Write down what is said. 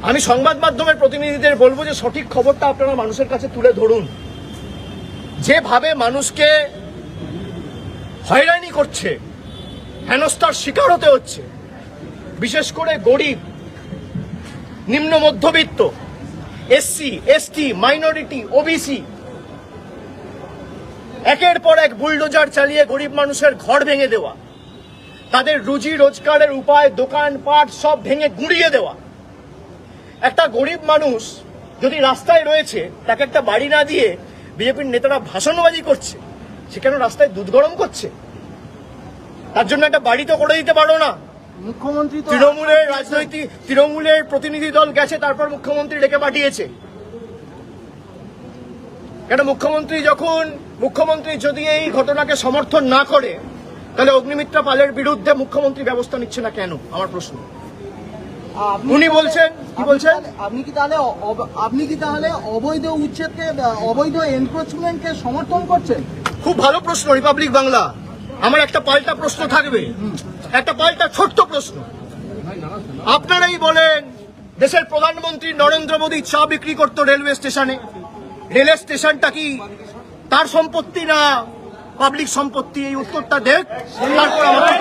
আমি সংবাদ মাধ্যমের প্রতিনিধিদের বলবো যে সঠিক খবরটা আপনারা মানুষের কাছে তুলে ধরুন। যেভাবে মানুষকে হয়রানি করছে, হেনস্থার শিকার হতে হচ্ছে, বিশেষ করে গরিব, নিম্ন মধ্যবিত্ত, এসসি, এসটি, মাইনরিটি, ওবিসি, একের পর এক বুলডোজার চালিয়ে গরিব মানুষের ঘর ভেঙে দেওয়া, তাদের রুজি রোজগারের উপায়, দোকানপাট সব ভেঙে গুঁড়িয়ে দেওয়া। একটা গরিব মানুষ যদি রাস্তায় রয়েছে, তাকে একটা বাড়ি না দিয়ে বিজেপির নেতারা ভাষণবাজি করছে, সে কেন রাস্তায় দুধ গরম করছে? তার জন্য একটা বাড়ি তো করে দিতে পারো না? মুখ্যমন্ত্রী তৃণমূলের প্রতিনিধি দল গেছে, তারপর মুখ্যমন্ত্রী ডেকে পাঠিয়েছে। কেন মুখ্যমন্ত্রী যদি এই ঘটনাকে সমর্থন না করে, তাহলে অগ্নিমিত্রা পালের বিরুদ্ধে মুখ্যমন্ত্রী ব্যবস্থা নিচ্ছে না কেন? আমার প্রশ্ন। উনি বলছেন কি বলছেন? আপনি কি তাহলে অবৈধ উচ্ছেদকে, অবৈধ এনক্রোচমেন্টকে সমর্থন করছেন? খুব ভালো প্রশ্ন, রিপাবলিক বাংলা। আমার একটা পাল্টা প্রশ্ন থাকবে, একটা পাল্টা ছোট্ট প্রশ্ন। আপনারাই বলেন, দেশের প্রধানমন্ত্রী নরেন্দ্র মোদী চা বিক্রি করতো রেলওয়ে স্টেশনে। রেলওয়ে স্টেশনটা কি তার সম্পত্তি না পাবলিক সম্পত্তি? এই উত্তরটা দেখ, তারপর আমাকে